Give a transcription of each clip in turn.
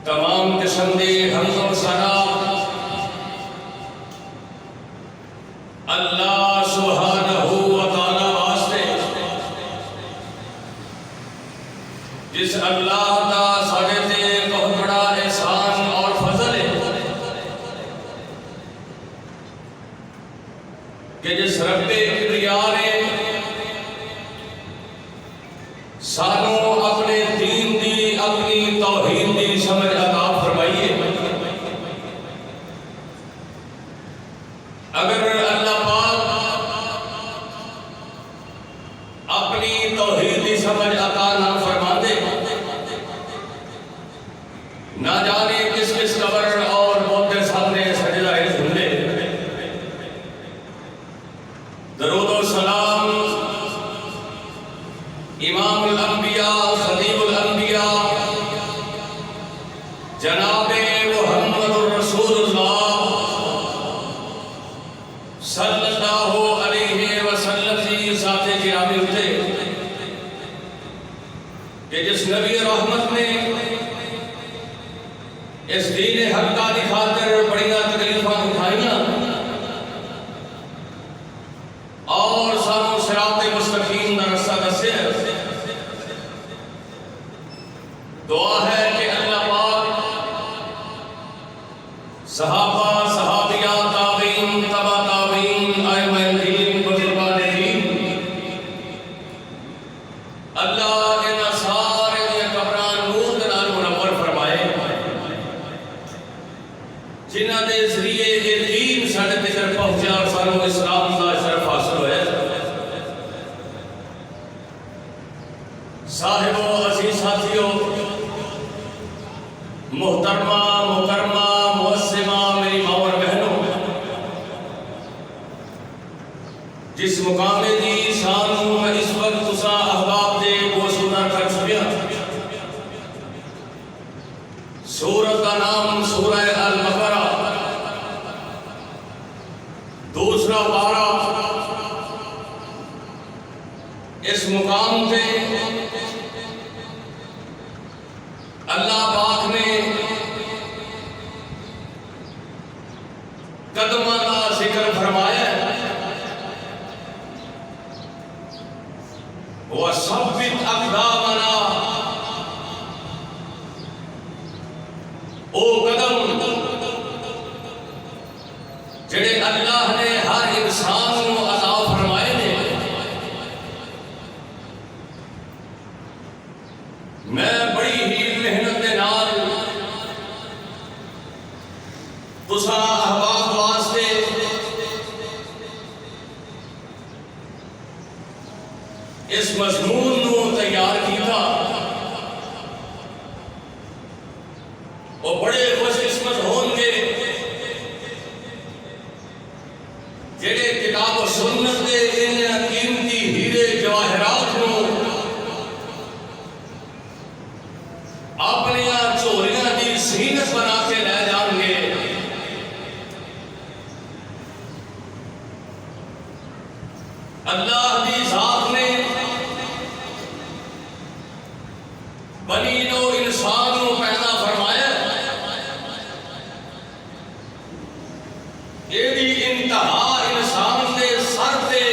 تمام قسم دی حمد و ثنا اللہ سبحانہ و تعالی واسطے، جس اللہ دا ساڈے تے بہت بڑا احسان اور فضل ہے کہ جس رب کبریا نے سانو اپنے دین دی، اپنی توحید دی سمجھ عطا فرمائی ہے۔ اگر اللہ پاک اپنی توحید دی سمجھ عطا نہ فرما دے، نہ جانے کس کس قبر اور موت کے سامنے سجدہ دھندے۔ درود و سلام امام الانبیاء، خطیب الانبیاء، جناب محمد الرسول اللہ صلی اللہ علیہ وسلم کی ذات گرامی اٹھے کہ جس نبی رحمت نے اس دین حق کی خاطر بڑیاں تکلیفاں اٹھائیاں اور سانو صراط مستقیم کا رستہ دسیا۔ دعا ہے کہ اللہ پاک صحابہ، صحابیہ، تابعین، تبع تابعین، ائمہ دین، بزرگان دین، اللہ ان سارے دیا قبراں نور دے نال منور فرمائے، جنہاں دے ذریعے یہ دین ساڈے تک پہنچا اور سانو اسلام دا شرف حاصل ہویا۔ صاحبو، عزیز ساتھیو، محترمہ، مکرمہ، معصمہ، میری ماں اور بہنوں، جس مقام دی شان میں اس وقت تساں احباب دے گوشودا کر چکیا، سورت کا نام سورہ البقرہ، دوسرا پارہ۔ اس مقام پہ اللہ پاک نے قدمہ کا ذکر فرمایا ہے۔ وَثَبِّتْ أَقْدَامَنَا، او قدم جڑے اللہ نے ہر انسان کو عطا فرمائے نے، میں بڑی ہی محنت دے نال تساں احباب واسطے اس مضمون نو تیار کیتا، اور بڑے خوش قسمت ہون گے جڑے کتاب و سنت دے ان قیمتی ہیرے جواہرات نو اپنی چوریاں دی زینت بنا کے لے جان گے۔ اللہ دی ذات نے بنی نو انسان کو پیدا فرمایا، یہ انتہا انسان دے سر تے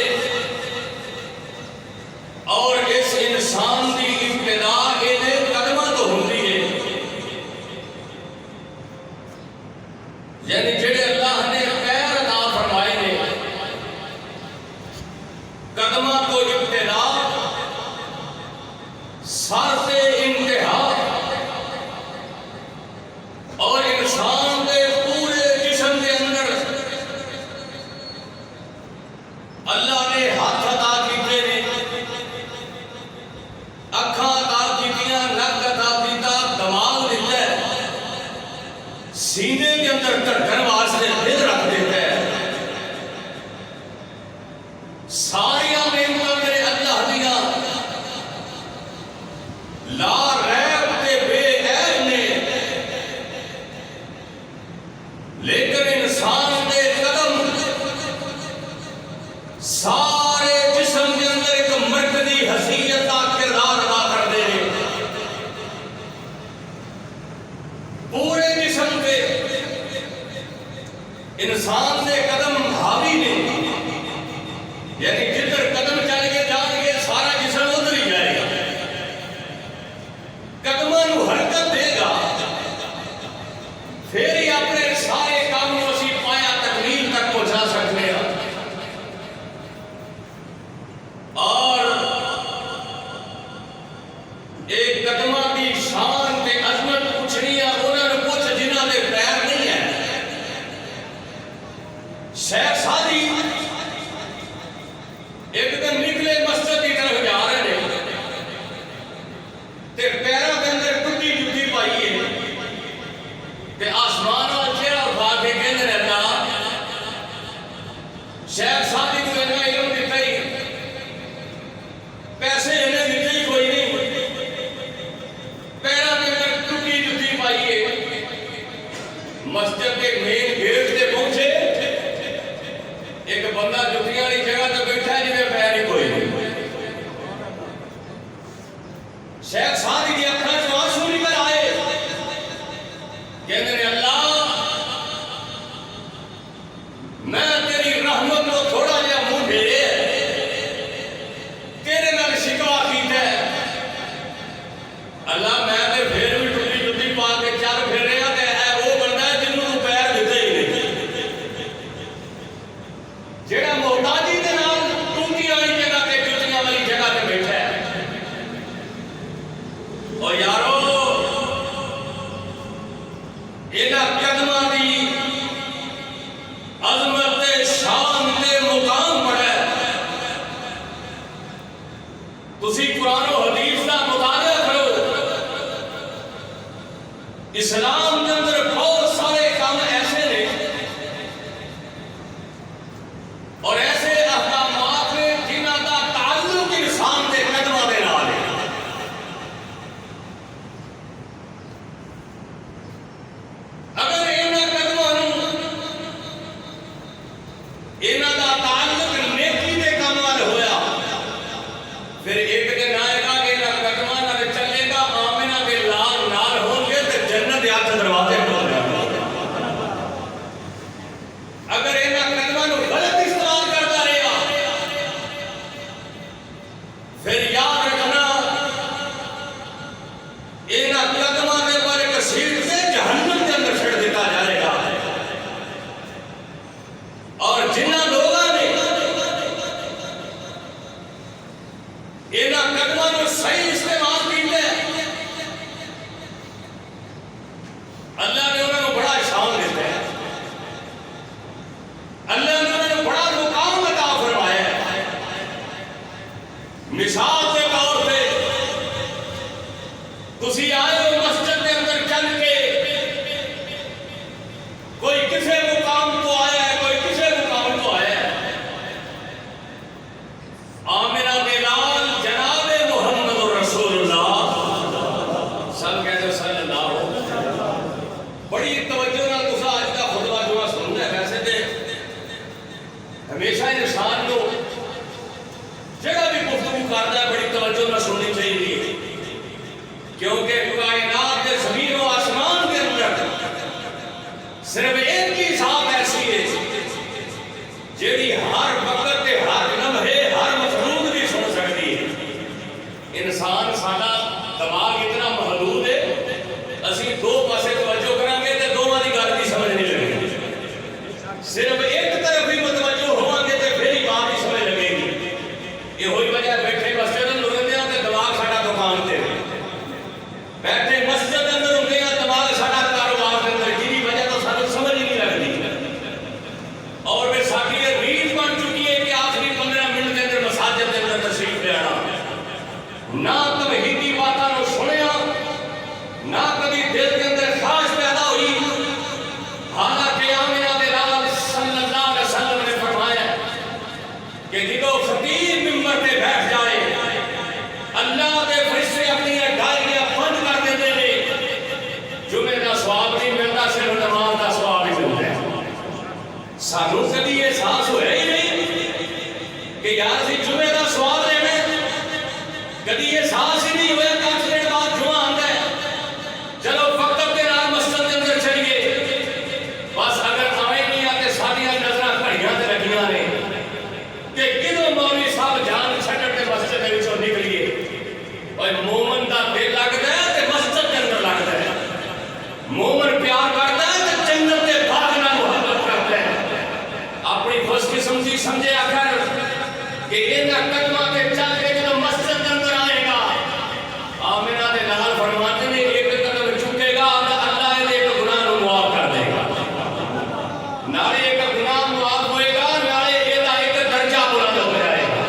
اور اس انسان دی ابتدا یہ قدمہ تو ہوندی ہے، یعنی جڑے اللہ نے پیر عطا فرمائے نے، قدمہ تو ابتدا، سر سے انتہا، اور انسان دے پورے جسم کے اندر اللہ نے ہاتھ عطا کیتے نے، اکھاں عطا کیتیاں، نک عطا کیتا، دماغ دیتا ہے، سینے کے اندر دھڑکن واسطے دل رکھ دیتا ہے۔ ساریاں نعمتاں میرے اللہ دیاں لا ریب تے بے عیب نے، لیکن انسان دے قدم سارے جسم کے اندر ایک مرکزی حیثیت کا کردار ادا کر دے۔ انسان دے قدم حاوی نے، یعنی جدھر قدم چل کے جان گے سارا جسم ادھر ہی جائے گا، قدماں نو حرکت دے گا، پھر ہی اپنے سارے کام نو اسی پایا تکمیل تک پہنچا سکتے ہیں۔ اور ایک قدمہ دی شان تے عظمت پوچھنی ہے انہوں نے پوچھ جنہاں دے پیر نہیں ہے۔ شیخ سادی ایک دن نکلے مسجد کی طرف جا رہے ہیں تے پیروں کے اندر ٹوٹی جوتی پائی ہے تے آسمان وال چہرہ اٹھا کے کہنے رہتا شیخ سادی کو انہیں علم دیتا ہی پیسے انہیں دیتے ہی کوئی نہیں، پیروں کے اندر ٹوٹی جوتی پائی ہے۔ مسجد کے مین گیٹ سے پہنچے، ایک بندہ جتیاں والی جگہ تے بیٹھا ہے جنہیں پیر ہی کوئی نہیں۔ شیخ سادی کی اکھاں چوں آنسو نکل آئے، کہندے نے اللہ میں تیری رحمت کو تھوڑا جہا منہ پھیرے تیرے نال شکوا کیتا ہے، اللہ میں تے پھر بھی ٹوٹی جوتی پا کے چل پھر رہا تے اے وہ بندہ ہے جنوں تو پیر دتے ہی نہیں، جیڑا محتاجی دے نال ٹوٹیاں والی جگہ تے جوتیاں والی جگہ تے بیٹھا ہے۔ اور یارو انہاں قدماں دی عظمت تے شان تے مقام بڑا ہے۔ تسی قرآن و حدیث کا مطالعہ کرو، اسلام کے اندر بہت سارے کام ایسے نے اور ایسے احکامات نے جنہاں کا تعلق انسان دے قدماں دے نال ہے۔ اگر انہاں قدماں نوں انہاں دا تعلق نیکی دے کام نال ہویا، پھر ایک دن آئے گا کہ انہاں قدماں نال چلے گا، آمنہ دے لال نال ہون گے تے جنت دے ہتھ دروازے کھول جان گے۔ اگر انہاں قدماں نوں غلط استعمال کرتا رہا، پھر یاد رکھنا انہاں قدماں دے پر گھسیٹ کے جہنم کے اندر چھڑ دیتا جائے گا۔ اور جنہاں لوگاں نے انہاں قدماں نوں صحیح استعمال کیتا ہے، اللہ نے انہوں نے بڑا شان دیتا ہے، اللہ نے انہوں نے بڑا مقام عطا فرمایا ہے۔ مثال کے طور پہ تسی آئے ہو مسجد کے اندر چل کے، کوئی کسے مقام تو آیا ہے، کوئی کسے مقام تو آیا ہے۔ آمنہ کے لال جناب محمد رسول اللہ سب کہتے ہیں صلی اللہ علیہ وسلم۔ بڑی توجہ نال تسا اج دا خطبہ جو سننا ہے، ویسے تے ہمیشہ انسان کو جگہ بھی گفتگو کرتا ہے بڑی توجہ نال سننی چاہیے، کیونکہ کائنات کے زمین و آسمان کے اندر صرف ایک ہی ذات ایسی ہے جیڑی ہر وقت تے ہر لمحے ہر مخلوق دی سن سکتی ہے۔ انسان ساڈا دماغ اتنا محدود ہے، اسی دو پاسے توجہ کریں گے تے دونوں دی گل دی سمجھ نہیں لگے گی، صرف ایک طرف ہی متوجہ ہوں گے تے پھر ہی بات ہی سمجھ لگے گی۔ یہ ہوئی وجہ بیٹھے مسجد اندر ہوندے ہاں تے دماغ ساڈا دکان تے، بیٹھے مسجد اندر ہوندے ہاں دماغ ساڈا کاروبار دے اندر، جی وجہ تو سانوں سمجھ ہی نہیں لگدی۔ اور پھر ساڈی یہ ریت بن چکی ہے کہ آخری 15 منٹ کے اندر مساجد کے اندر تشریف لے آنا، نہ توحیدی باتاں نو سنیا، نہ کبھی دل کے اندر خواہش پیدا ہوئی۔ حالانکہ آمنہ دے لال صلی اللہ علیہ وسلم نے فرمایا کہ جدو خطیب ممبر پہ بیٹھ جائے، اللہ دے فرشتے اپنی ڈائریاں بند کر دیتے ہیں، جمعے کا ثواب نہیں ملتا، صرف نماز کا ثواب ہی ملتا ہے۔ سانوں کبھی یہ احساس ہوا ہی نہیں کہ یار سی جمعے کا ثواب لینا ہے، کبھی یہ احساس ہی نہیں ہوا کہ 10 منٹ بعد جمعہ آتا ہے، چلو فقط کے نال مسجد کے اندر چلیے، بس اگر آئے نہیں آتے مومن پیار کرتا ہے تو جنت کے بھاگنا محبت کرتا ہے. اپنی خوش قسمتی سمجھے آخر کہ انہاں قدماں تے چل کے جدوں مسجد کے اندر آئے گا آمنہ دے نال فرماتے نے ایک قدم چکے گا اللہ نے ایک گناہ نو معاف کر دے گا. نالے ایک گناہ معاف ہوئے گا نالے ایدا ایک درجہ بلند ہو جائے گا.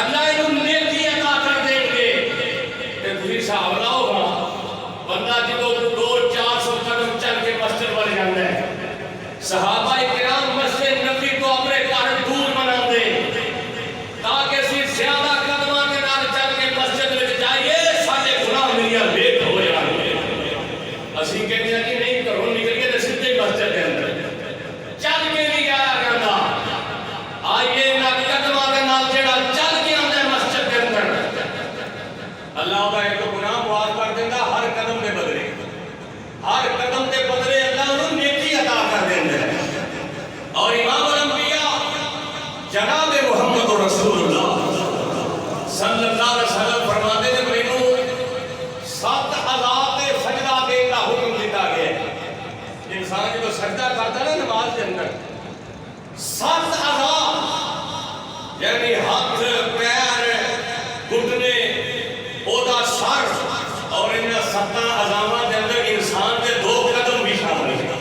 اللہ انہوں نیکی عطا کر دیں گے. تے تسی حساب لاؤ گا بندہ جدوں 200-400 قدم چل کے مسجد ول جاندا ہے. صحابہ کرام مسجد نبی کو اپنے گھر دور مناندے تاکہ اسی زیادہ قدماں کے نال چل کے مسجد وچ جائیے ساڈے گناہ میاں بیت ہو جان گے. اسی کہندے ہیں کہ نہیں گھروں نکلیے تے سیدھے مسجد کے اندر چل کے نہیں آیا جاندا. آئیے نہ قدماں کے نال جڑا چل کے آندا ہے مسجد کے اندر اللہ دا ایک گناہ معاف کر دیندا ہر قدم دے بدلے. ہر قدم دے بدلے اللہ انہوں نیکی عطا کر دیندا ہے. اور امام الانبیاء جناب محمد رسول اللہ صلی اللہ علیہ وسلم فرماتے ہیں مینوں 7,000 تے سجدہ دین دا حکم دیتا گیا ہے. انسان جو سجدہ کرتا ہے نا نماز کے اندر 7,000 یعنی ہاتھ پیر گھٹنے اودا سر اور ان 7 اعضاء کے اندر انسان کے 2 قدم بھی شامل ہیں.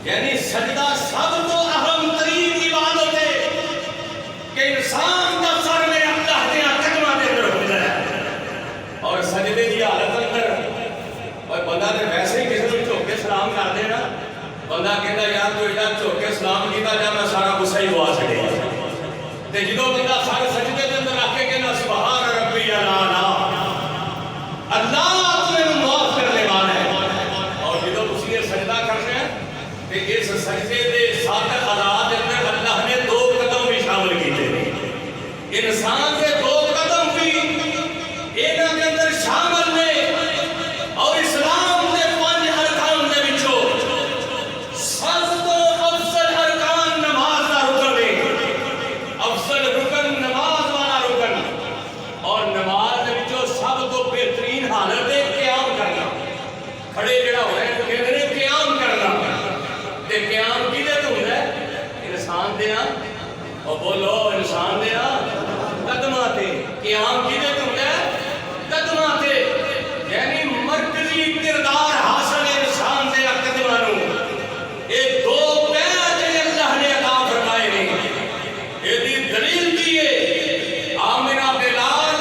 یعنی سجدہ سب تو اہم ترین عبادت ہے کہ انسان کا سر میں اللہ کے قدماں کے اندر ہو جائے. اور سجدے کی حالت اندر اور بندہ نے ویسے ہی کسی کو جھک کے سلام کر دینا بندہ کہتا یار تو ایڈا جھک کے سلام کیتا جا میں سارا غصہ ہی گوا چھڑیا. تے جدوں بندہ سارے سجدے کے اندر رکھ کے کہنا سبحان ربی الاعلی اللہ تمہیں معاف کرنے والا ہے. اور جدوں تسی یہ سجدہ کرنا ہے کہ اس سجدے دے 7 اعضاء دے اندر اللہ نے 2 قدم بھی شامل کیتے ہیں. انسان کے 2 قدم بھی انہاں کے اندر شامل نے. اور اسلام دے 5 ارکان دے وچوں سب تو افضل ارکان نماز دا رکن ہے. افضل رکن نماز والا رکن. اور نماز دے وچوں سب تو بہترین حالت ہے قیام کرنا. کھڑے جڑا ہونا ہے تو کہندے نے قیام کرنا. تے قیام کیدے تو ہوندا ہے انسان دے اور بولو انسان دے قدماں تے. قیام کیدے تو ہوندا ہے قدماں تے. یعنی مرکزی کردار حاصل ہے انسان دے قدماں نوں. اے 2 پیر جڑے اللہ نے عطا فرمائے نے ایدی دلیل کی ہے آمنہ بلال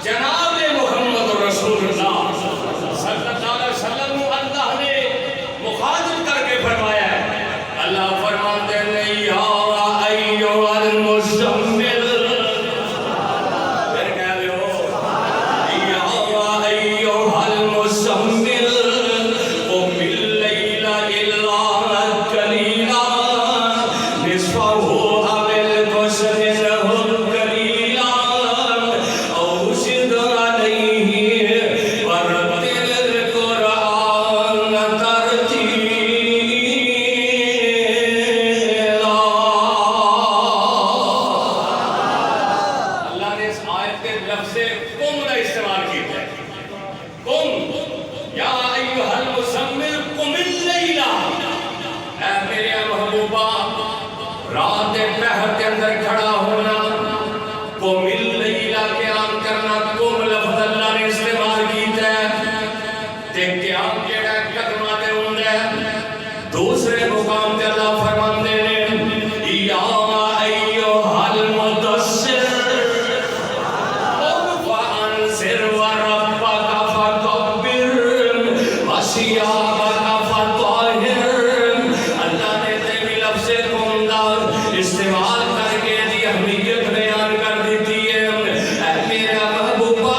جناب محمد رسول اللہ صلی اللہ علیہ وسلم اللہ نے مخاطب کر کے فرمایا ہے. اللہ فرماتے ہیں یا ایھا المزمل پھر کہہ رہے ہو یا ایھا المزمل قم اللیل الا قلیلا نصفہ او انقص منہ قلیلا او زد علیہ ورتل القرآن ترتیلا. اللہ نے اس آیت کے لفظ قم کا استعمال کیا ہے. قم یا ایھا المزمل قم اللیل اے میرے محبوبہ رات پہر کے اندر کھڑا ہونا. قم اللیل قیام کرنا. قم لفظ اللہ نے استعمال کیتا ہے تے قیام کیڑا قدماں تے ہوندا ہے. دوسرے مقام تے اللہ فرماندے نے یا ایھا المدثر قم فانذر وربک فکبر وثیابک فطہر. اللہ نے تے بھی لفظ قم دا استعمال کر کے دی اہمیت بیان کر دیتی ہے. اے میرا محبوبہ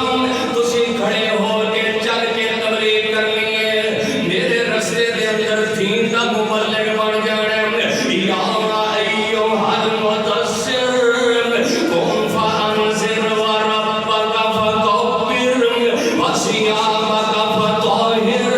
تسی کھڑے ہو کے چل کے تبلیغ کرنی ہے. میرے رستے دے اندر دین دا مبلغ بن جانا ہے. یا ایھا المدثر قم فانذر وربک فکبر وثیابک فطہر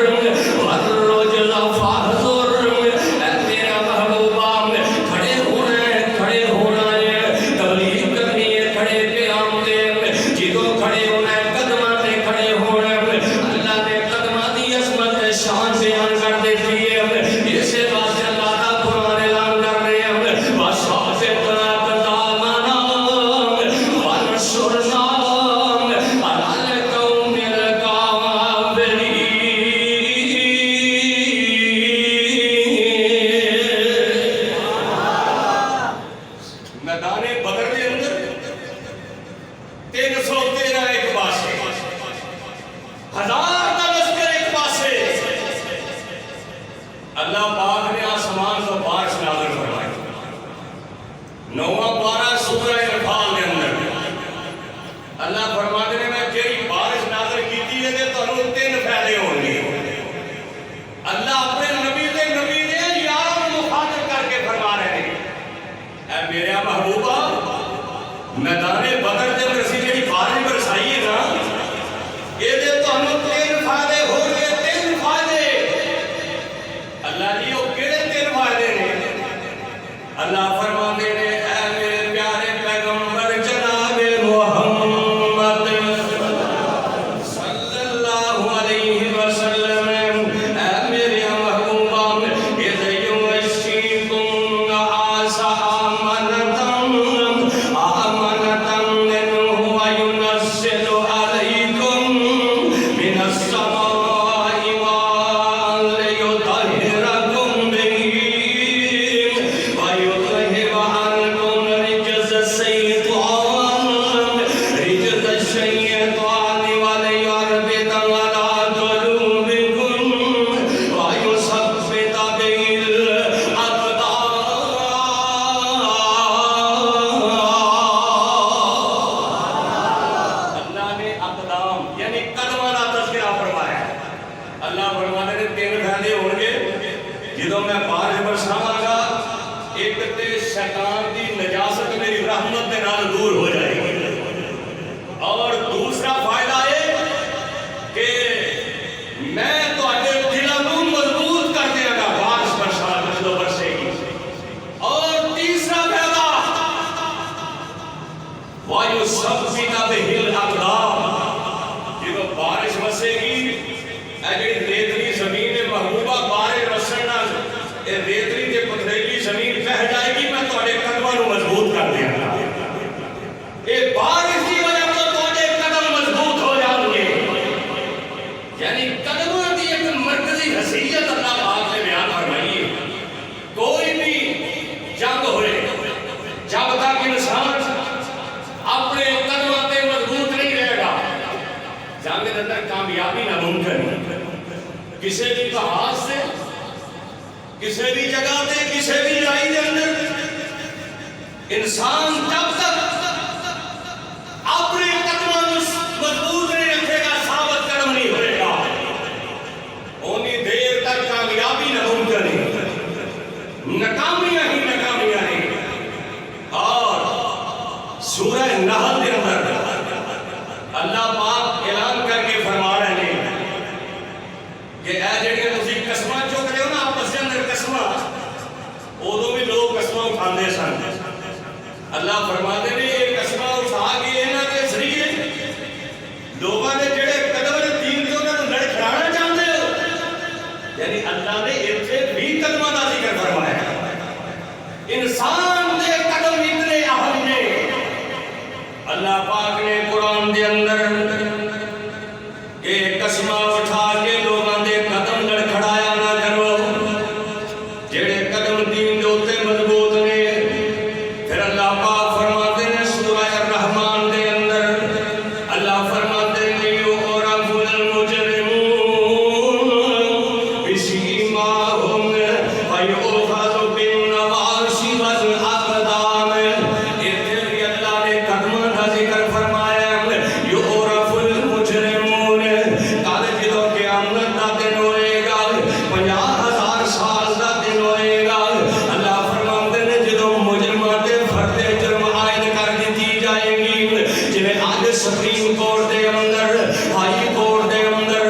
اللہ فرماتے ہیں تین فائدے ہوں گے جدوں میں بارش برساواں گا، ایک تے شیطان دی نجاست میری رحمت دے نال دور ہو جائے گی، اور دوسرا فائدہ ہے کہ میں تواڈے دلاں نوں مضبوط کر دیاں گا بارش برسات جدوں برسے گی، اور تیسرا فائدہ وَيُثَبِّتَ بِهِ الْأَقْدَامَ، جدوں بارش برسے گی اے جڑی ریتلی زمین ہے محبوبہ بارش برسن نال اے ریتلی تے پتھریلی زمین بہ جائے گی، میں تواڈے قدماں نوں مضبوط کر دیاں گا، اے بارش کی وجہ تو تواڈے قدم مضبوط ہو جان گے، یعنی قدموں کی ایک مرکزی حیثیت اللہ پاک نے بیان فرمائی ہے۔ کوئی بھی جنگ ہوئے جب تک انسان اپنے قدموں تے مضبوط نہیں رہے گا، جنگ کے اندر کامیابی ناممکن ہے۔ کسی بھی جہاز سے، کسی بھی جگہ تے، کسی بھی لڑائی کے اندر انسان جب تک اپنے قدموں مضبوط نہیں رکھے گا، ثابت قدم نہیں ہوئے گا، اونی دیر تک کامیابی ناممکن ہے، ناکامیاں ہی ناکامیاں ہیں۔ اور سورہ نحل کے اندر اللہ پاک اعلان کر کے فرما رہے ہیں کہ اے جڑیاں تسی قسماں چک رہے ہو نا آپس کے اندر قسماں، ادو بھی لوگ قسماں اٹھاندے سن، اللہ فرماتے ہیں یہ قسماں اٹھا کے انہاں دے ذریعے لوگاں نے جڑے قدم دین تے انہاں نوں لڑکھڑانا چاہندے ہو، یعنی اللہ نے ایتھے بھی قدماں دا ذکر فرمایا ہے۔ انسان دے قدم اتنے اہم نے، اللہ پاک نے قرآن دے اندر یہ قسمہ اٹھا کے لوگاں دے قدم لڑکھڑایا نہ کرو، جڑے قدم دین دے اوتے مضبوط نے۔ پھر اللہ پاک فرماتے ہیں سورہ الرحمن دے اندر، اللہ فرماتے ہیں یعرف المجرمون بسیماہم فیؤخذ بالنواصی والاقدام، ایتھے بھی اللہ نے قدموں کا ذکر فرمایا ہے۔ یعرف المجرمون، کل جدوں قیامت دا دن ہوئے گا، 50,000 سال دا دن ہوئے گا، اللہ فرماتے ہیں جدوں مجرماں تے فردے جرم عائد کر دی جائے گی، جنہیں آج سپریم کورٹ دے اندر، ہائی کورٹ دے اندر،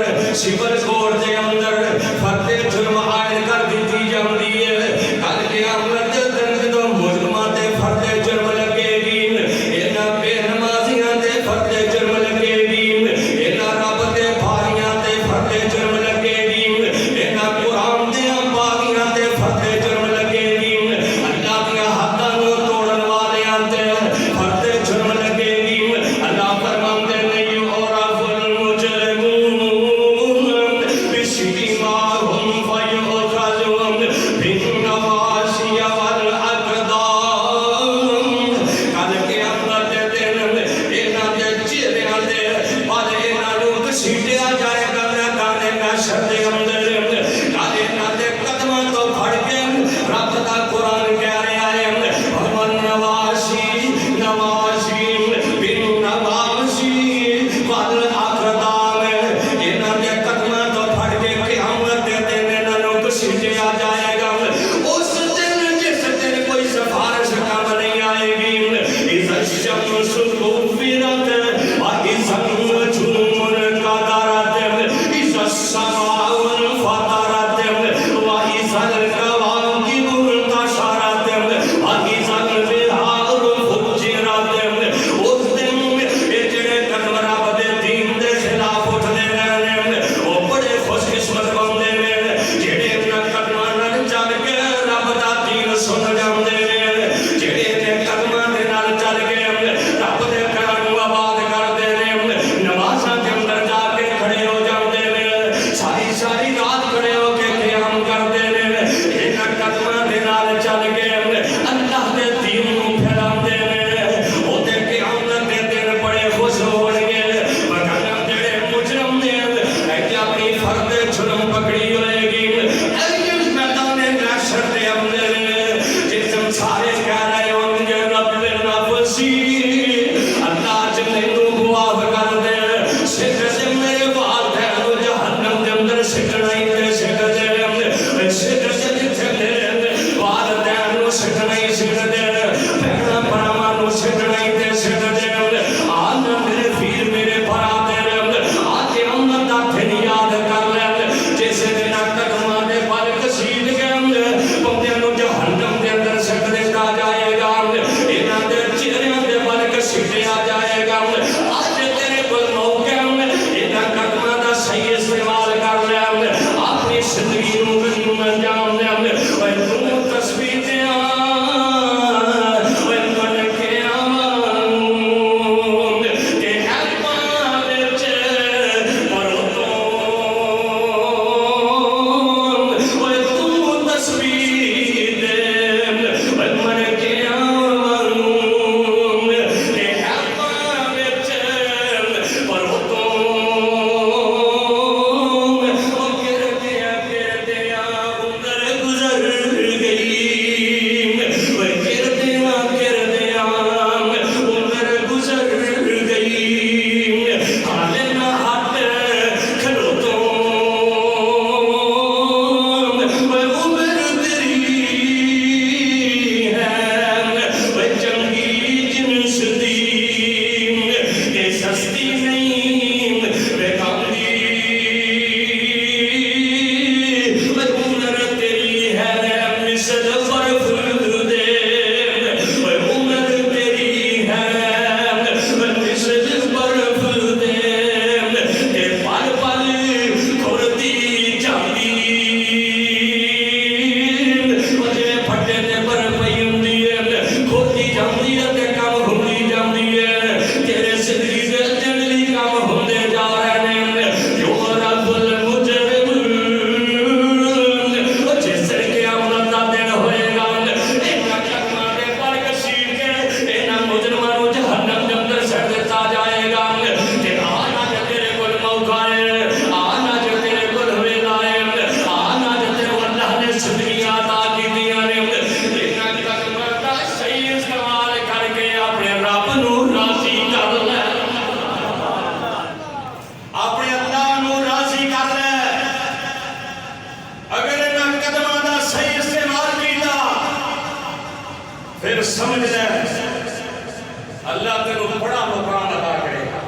سول کورٹ دے اندر فردے جرم عائد کر دی جاندی ہے، کل قیامت دے دن جدوں مجرماں تے فردے جرم لگے گی، انہاں بے نمازیاں تے فردے جرم لگے گی، انہاں رب دے بھاریاں تے فردے جرم لگے گی، انہاں قرآن دیاں باغیاں تے فردے جرم لگے گی، اللہ دیاں حداں نوں توڑن والیاں تے فردے جرم لگے گی۔ اللہ فرماتے ہیں یعرف المجرمون بسیماہم فیؤخذ بالنواصی والاقدام، کل قیامت دے دن انہاں دے چہریاں تے بل انہاں نوں گھسیٹیا جائے گا میدان محشر دے اندر، کل انہاں دے قدماں تو پھڑ کے رب دا قرآن کہہ رہا ہے والنواصی نواصی بالنواصی والاقدام، انہاں دے قدماں تو پھڑ کے قیامت دے دن انہاں نوں گھسیٹیا جائے گا، اس دن جس دن کوئی سفارش کام نہیں آئے گی۔ اذا الشمس كورت واذا النجوم انكدرت اذا السماء انفطرت واذا الكواكب انتثرت واذا البحار فجرت، اس دن یہ جڑے قدم رب دے دین دے خلاف اٹھدے رہنے وہ بڑے خوش قسمت بندے نے، جڑے انہاں قدماں نال چل کے رب دا دین سن جاندے نے، جڑے نے قدماں دے نال چل کے رب دے گھراں نوں آباد کردے نے، نمازاں دے اندر جا کے کھڑے ہو جاندے نے، ساری ساری رات کھڑے ہو کے قیام کردے نے، انہاں قدماں دے نال چل کے اللہ دے دین نوں پھیلاندے نے، او تے قیامت دے دن بڑے خوش ہون گے۔ مگر جڑے مجرم نے اے اپنی فرد جرم پکڑی ہوئے گی، اے میدان محشر دے اندر جسم سارے کہہ رہے ہوں گے رب نفسی، اللہ جی مینوں معاف کر دے، سٹ دے میرے والدین نوں جہنم دے اندر سٹ سمجھ لے اللہ تینوں بڑا مقام عطا کرے گا.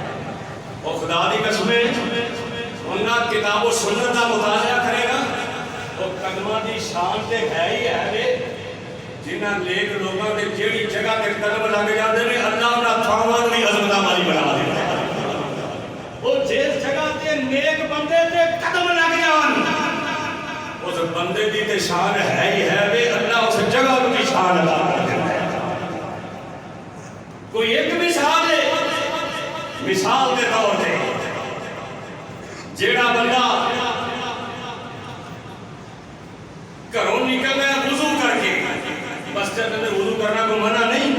اور خدا دی قسمیں انہاں کتاب و سنت کا مطالعہ کرے گا وہ قدمہ دی شان تے ہے ہی ہے وے جنہاں نیک لوگاں دے جیڑی جگہ تے قدم لگ جاندے نے اللہ انہاں تھاواں دی عظمت والی بنا دیندا ہے. وہ جس جگہ تے نیک بندے تے قدم لگ جان اس بندے دی تے شان ہے ہی ہے وے اللہ اس جگہ دی شان عطا کر دیندا ہے. کوئی ایک مثال ہے مثال کے طور پہ جیڑا بندہ گھروں نکل گیا وضو کر کے مسجد میں وضو کرنا کو منع نہیں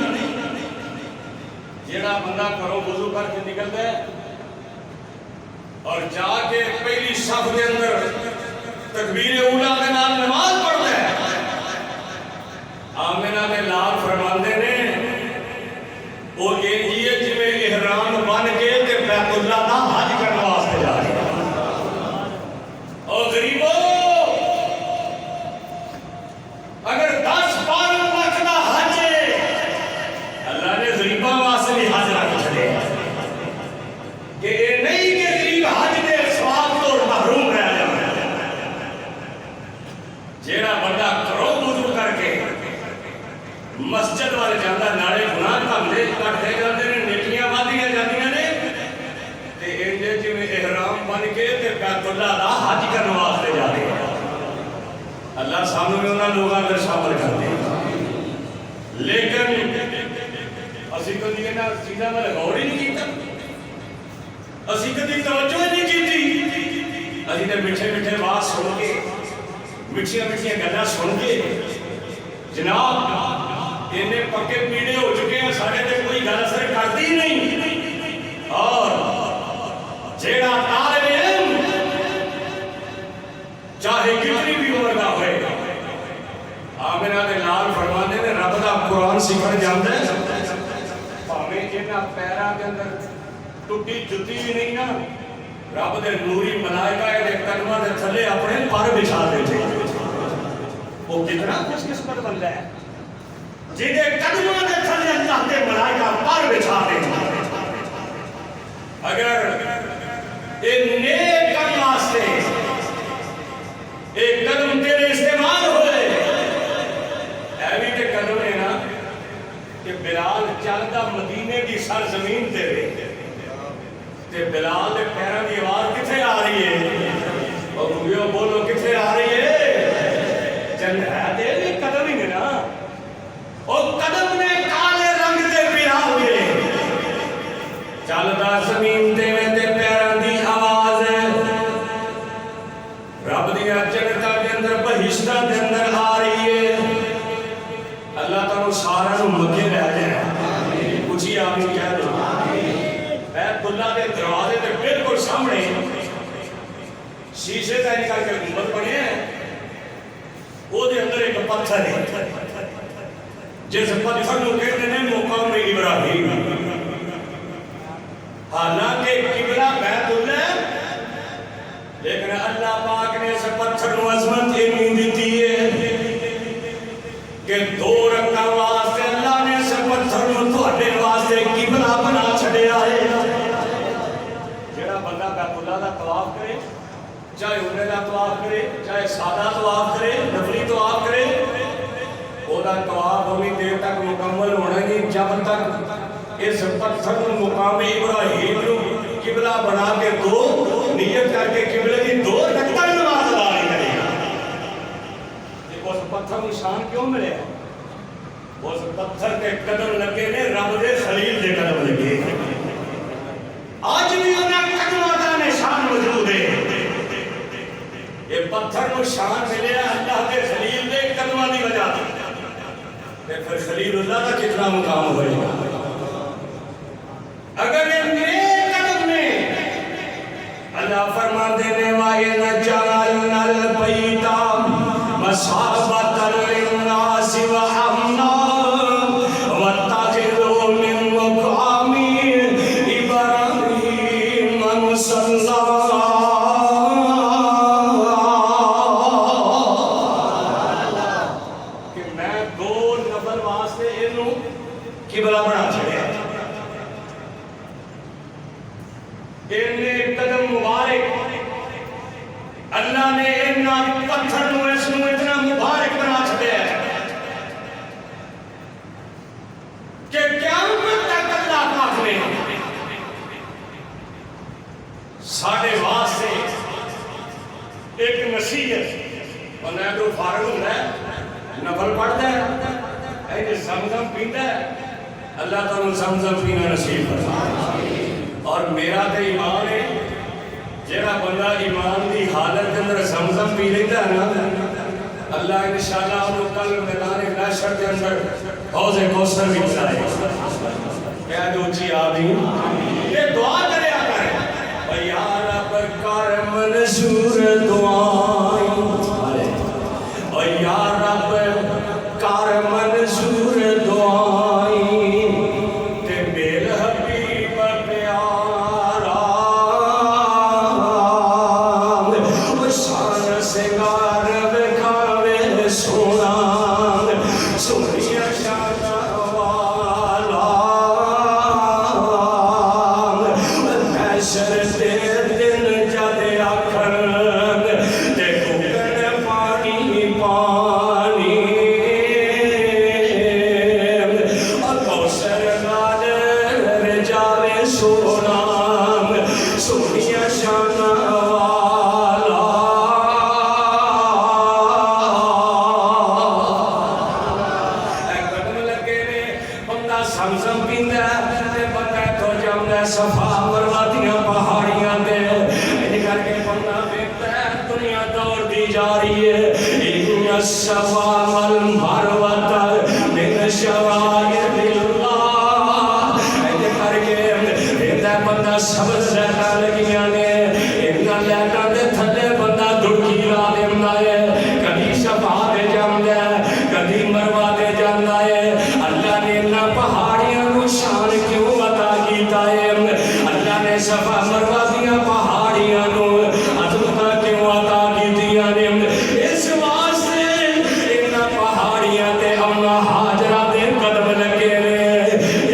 جیڑا بندہ گھروں وضو کر کے نکل گیا اور جا کے پہلی صف کے اندر تکبیر اولا کے نام نماز پڑھتا ہے آمنہ نے لال فرماندے نے وہ یہ جی میں احرام بن کے تے بیت اللہ دا حج کرنے واسطے جا رہے ہیں. اور غریبو اگر 10-12 لاکھ دا حج ہے اللہ نے غریباں واسطے بھی حج رکھ چھڑے کہ یہ نہیں کہ غریب حج دے ثواب تو محروم رہ جائے. جیڑا بندہ کرو وضو کر کے مسجد والے جاندہ نارے گناہ کاملے کٹتے جاندے نے نیکیاں وادیاں جاندیاں نے تے انجے جی میں احرام بن کے تے بیت اللہ دا حج کرنے واسطے جا رہے ہیں. اللہ سامنے میں انہاں لوگاں اندر شامل کر دے. لیکن اسی کدی انہاں چیزاں ول غور ہی نہیں کیتا اسی کدی توجہ ہی نہیں کیتی. اسی تے میٹھے میٹھے بات سن کے میٹھیاں میٹھیاں گلاں سن کے جناب انہیں پکے پیڑے ہو چکے ہیں سارے تے کوئی گل اثر کرتی ہی نہیں. اور جیڑا طالب علم چاہے کتنی بھی عمر دا ہوئے آمنہ دے لال فرمانے نے رب دا قرآن سیکھن جاندا ہے بھاویں جنہاں پیراں دے اندر ٹوٹی جُتی بھی نہیں نا رب دے نوری ملائکہ دے قدماں دے تھلے اپنے پر بچھا دیتے. وہ کتنا خوش قسمت بندہ ہے جنہیں قدموں دے تھلے اللہ دے ملائکہ پر بچھا دے. اگر ایک نیک کام واسطے ایک قدم تیرے استعمال ہوئے ایوی تے قدم ہے نا کہ بلال چلدا مدینے دی سرزمین تے تے بلال دے پیراں دی آواز کتھے آ رہی ہے اور بولو کتھے آ رہی زمین دے تے پیران دی آواز ہے رب دیا جنتا کے اندر بہشتہ کے اندر آ رہی ہے اللہ تعالیٰ سارا نو مکے رہ جائے کچھ ہی آمین کہہ دو بیت اللہ دے دروازے دے بالکل سامنے شیشے کا نکال کے گنبد بنے ہیں وہ دے اندر ایک پتھر ہے جس پتھر نو کہتے ہیں مقام ابراہیم حالانکہ قبلہ بیت اللہ لیکن اللہ پاک نے اس پتھر نو عظمت اتنی دیتی ہے کہ 2 رکعت واسطے اللہ نے اس پتھر نو تہاڈے واسطے قبلہ بنا چھڈیا ہے جڑا بندہ بیت اللہ دا طواف کرے چاہے عمرے کا طواف کرے چاہے سادہ طواف کرے نفلی طواف کرے وہ طواف ابھی دیر تک مکمل ہونا نہیں جب تک اس پتھر مقام ابراہیم نو قبلہ بنا کے 2 نیت کر کے قبلے کی 2 رکعت نماز ادا نہیں کرے گا دیکھو اس پتھر نشان کیوں ملے اس پتھر کے قدم لگے نے رب دے خلیل دے قدم لگے آج بھی انہاں قدموں دا نشان موجود ہے یہ پتھر کو شان ملے اللہ کے خلیل دے قدمہ دی وجہ پھر خلیل اللہ کا کتنا مقام ہوئے اگر یہ میرے قدم میں اللہ فرما دینے وَإِنَ جَعَلْنَا الْبَيْتَ مَثَابَةً لِلنَّاسِ وَأَمْنًا وَاتَّخِذُوا مِن مَّقَامِ إِبْرَاهِيمَ مُصَلًّى قبلہ بنا چھڑے انہیں قدم مبارک اللہ نے انہا پتھر نو اس نو اتنا مبارک بنا چھڑے کہ قیامت تک اللہ پاک نے ساڑھے واسطے ایک نصیحت اور نیدو فارغ ہوتا ہے نفل پڑھتا ہے اے زمزم پیتا ہے اللہ تعالیٰ زمزم پینا نصیب فرمائے اور میرا تے ایمان ہے جڑا بندہ ایمان دی حالت کے اندر زمزم پی لیتا ہے نا اللہ انشاءاللہ انہوں کل میدان محشر کے اندر حوض کوثر بھی بلائے کہہ دو جی آمین یہ دعا کرے آتا ہے یا رب کر منظور دعائیں یا رب کر منظور دعائیں تے میل حبیب پیارا شان سنگار بکھاوے سونا سونیا شان والا محشر دے دن جد آکھن تے گھگن پانی پانی سونا سونیا شان والا قدم لگے نے بندہ زمزم پیندا تے بندہ تو جاوندا صفا مروا دیاں پہاڑیاں تے ایں کر کے بندہ ویکھدا ہے دنیا دوڑدی جا رہی ہے ان الصفا والمروہ من شعائر اللہ ایں کر کے بندہ سبز لیٹا لگیاں نے انہاں لیٹاں دے تھلے بندہ دڑکی لا دیندا ہے کبھی صفا تے جاندا ہے کبھی مروہ تے جاندا ہے اللہ نے انہاں پہاڑیاں نو شان کیوں عطا کیتا ہے اللہ نے صفا مروہ دیاں پہاڑیاں نو عظمت کیوں عطا کیتیاں نے اس واسطے انہاں پہاڑیاں تے اماں ہاجرہ دے قدم لگے نے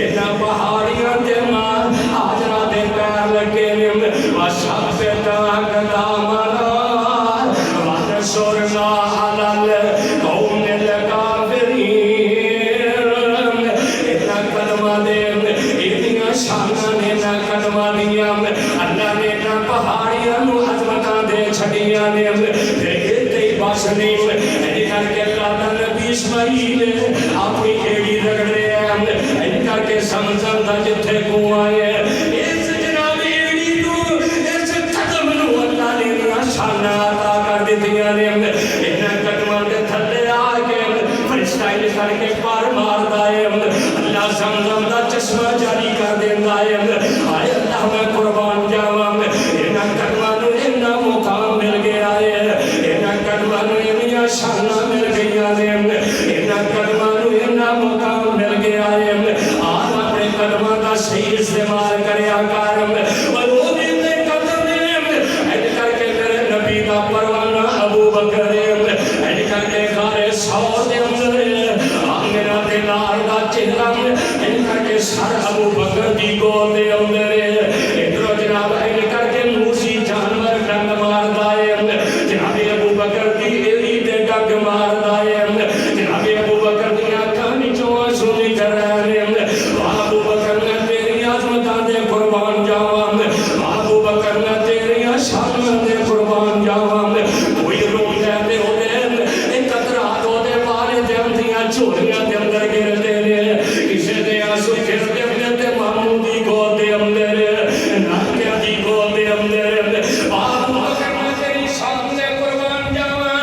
انہاں پہاڑیاں تے ماں ہاجرہ دے پیر لگے نے وشبتا قدامنا ونصرنا علی القوم الکافرین انہاں قدماں دے اتنیاں شاناں نے انہاں قدماں دیاں اللہ نے انہاں پہاڑیاں نو عظمتاں دے چھڑیاں نے تے بس نہیں ایں کر کے اللہ دا نبی اسماعیل اپنی ایڑی رگڑ رہے ہیں ایں کر کے زمزم دا جتھے کنواں ہے اس انہاں قدماں دے تھلے آ کے فرشتہ کر کے پار ماردا ہے اللہ زمزم دا چشمہ جاری کر دیندا ہے ہائے اللہ میں قربان جاواں انہاں قدماں نوں انہاں مقام مل گیا ہے انہاں قدماں نوں انہاں شاناں مل گئیاں نے انہاں قدماں نوں انہاں مقام مل گیا ہے آپ اپنے قدماں دا صحیح استعمال کریا کر اور وہ بھی تے قدم اج کر کے میرے نبی دا پروانہ ابو بکر اج کر کے غار ثور دے اندر میرا دلار دا چہرہ اج کر کے سر ابو بکر دی گود دے اندر ادھر جناب اج کر کے موسی جانور ڈنگ ماردا ہے جناب ابو بکر دی ایڑی تے ڈنگ ماردا ہے جناب ابو بکر دی اکھاں وچوں آنسو نکل رہے ہیں ابو بکر نے تیری عظمتاں دے قربان جاواں ابو بکر نے تیری شاناں دے قربان جاواں کوئی روک دے تے او دے ایک قطرات او دے والدین دیاں چوریاں دے اندر گرتے نے کسے دے آنسو گرتے نے تے ماموں دی گود دے اندر نانیاں دی گود دے اندر ابو بکر نے تیری شان دے قربان جاواں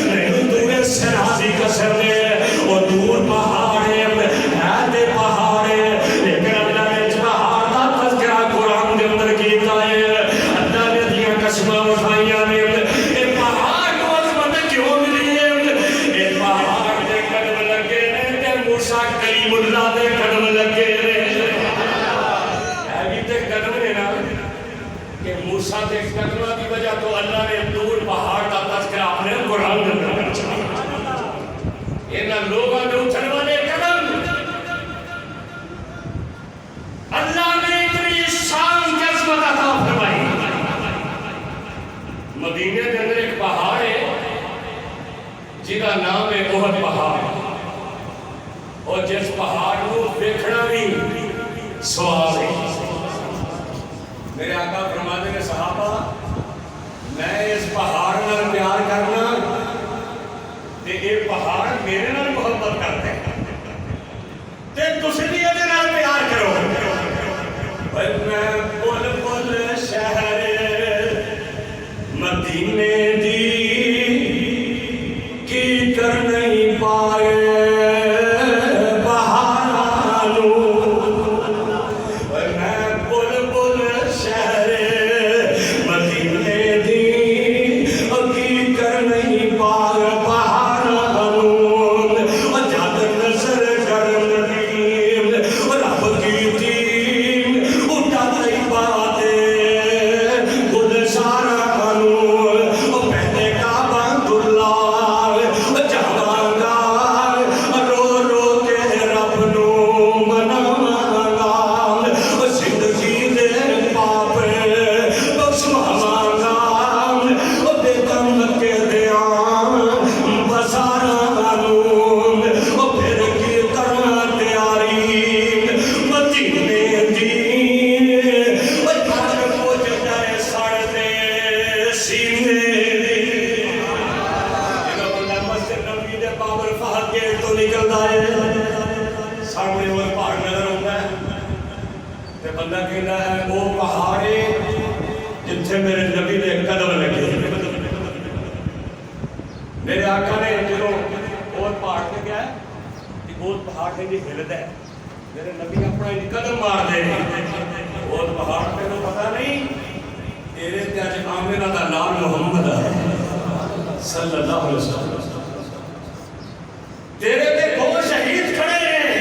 نہیں دور سرازی قسم ہے وہ دور پہاڑ ہے دے پہاڑ ہے لیکن اللہ نے اس پہاڑ کا تذکرہ قرآن کے اندر کیتا ہے اللہ نے دیا قسمہ اٹھائیاں نے اے پہاڑ کو عظمت کیوں ملی ہے اے پہاڑ دے قدم لگے نے تے موسیٰ کریم اللہ دے قدم لگے نے ابھی تک قدم نے نا کہ موسیٰ دے قدمہ کی وجہ تو اللہ نے دور پہاڑ کا تذکرہ اپنے قرآن کے اندر کر چاہا انہاں لوگوں نے اٹھن والے قدم اللہ نے اتنی شان کی عظمت عطا فرمائی مدینے کے اندر ایک پہاڑ ہے جنہا نام ہے احد پہاڑ اور جس پہاڑ کو دیکھنا بھی سوال ہے میرے آقا فرماتے ہیں صحابہ میں اس پہاڑ نال پیار کرنا تے یہ پہاڑ میرے نال محبت کرتے ہیں تے تسی بھی یہ نال پیار کرو میں بول بول شہر مدینے دی کی کر نہیں پائے بہارانو میں بول بول شہر مدینے دی کی کر نہیں پائے بہارانو جب نظر کرن دی رب کی تیم اٹھا تی باتیں گل سارانو پہلے کعبہ اللہ جہاں رو رو کے رب نو مناواں زندگی دے پاپ بخش مانگاں بے کم کے دیاں بازاراں نو پھر کی کرنا تیاری مدینے دی جان کو جائے سڑ دے سینے بابر فہد گیٹ تو نکلتا ہے سامنے وہ پہاڑ نظر ہوتا ہے تے بندہ کہتا ہے وہ پہاڑ ہے جتھے میرے نبی نے قدم لگے میرے آقا نے جنہوں اور پہاڑ پہ گیا ہے کہ وہ پہاڑ ہے جی ہلتا ہے میرے نبی اپنا قدم مار دے وہ پہاڑ پہ تو پتہ نہیں تیرے تے اج آمنہ دا نام محمد ہے صلی اللہ علیہ وسلم تیرے تے دو شہید کھڑے ہیں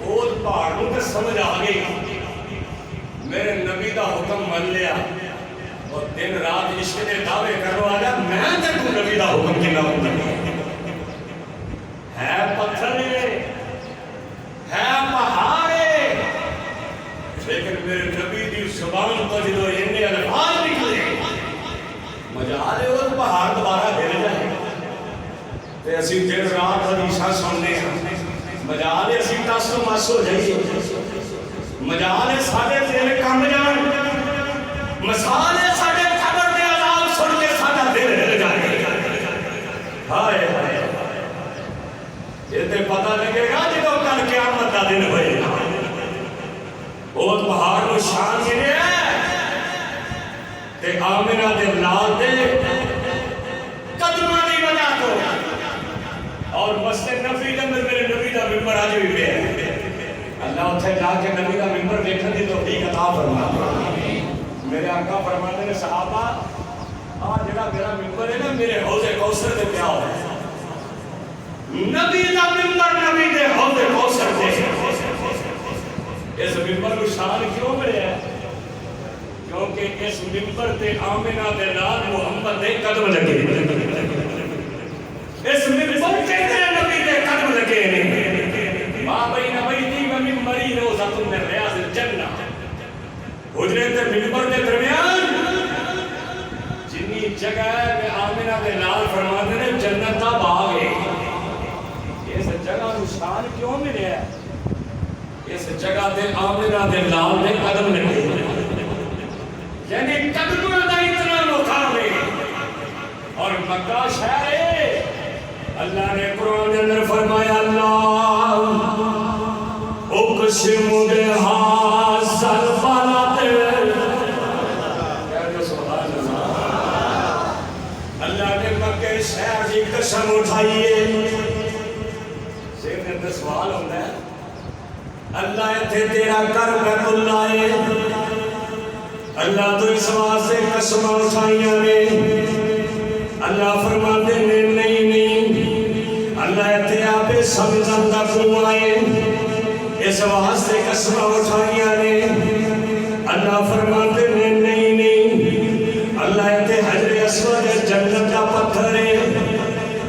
وہ پہاڑوں تے سمجھ آ گئی میرے نبی دا حکم من لیا اور دن رات عشق دے دعوے کرو آجا میں تے تو نبی دا حکم کی نہ ہے پتھر ہے پہاڑ لیکن میرے نبی دی زبان تو جدو انہیں الفاظ نکلے مجالے وہ پہاڑ دوبارہ ہل جائے تے اسی دن رات حدیثاں سننے ہیں مجالے اسی تاس و مس ہو جائیے مجالے سارے دل کم جان مسالے سارے قبر دے عذاب سن کے سارا دل ہل جائے ہائے ہائے یہ تے پتہ لگے گا جدو کل قیامت دا دن ہوئے بہت پہاڑ کو شان ملے تے آمنہ دے لال دے قدمہ دی وجہ تو اور مسجد نبی دے میرے نبی دا ممبر آج بھی پہ ہے اللہ اتھے جا کے نبی دا ممبر دیکھن دی توفیق عطا فرما میرے آقا فرماتے ہیں صحابہ آج جڑا میرا ممبر ہے نا میرے حوض کوثر دے پیا ہو نبی دا ممبر نبی دے حوض کوثر دے اس ممبر کو شان کیوں ملے ہے کیونکہ اس ممبر تے آمنہ دے لال محمد دے قدم لگے اس ممبر کے تیرے نبی دے قدم لگے ماں بین بیتی و ممبری روزۃ من ریاض الجنہ حجرے تے ممبر دے درمیان جنی جگہ ہے آمنہ دے لال فرماتے ہیں جنت دا باغ ہے اس جگہ کو شان کیوں ملے ہے اس جگہ دے آمنہ دے لال دے قدم لگے یعنی قدم دا اتنا مقام ہے اور مکہ شہر ہے اللہ نے قرآن کے اندر فرمایا اللہ اقسم بہذا البلد اللہ نے مکے شہر کی قسم اٹھائیے ذہن اندر سوال ہوتا ہے اللہ اتھے تیرا کر بیت اللہ ہے اللہ تو اس واسطے قسم اٹھائیاں نے اللہ فرماتے نے نہیں اللہ اتھے آپ سمجھن دا کنواں ہے اس واسطے قسم اٹھائیاں نے اللہ فرماتے نے نہیں اللہ اتھے حجر اسود جنت کا پتھر ہے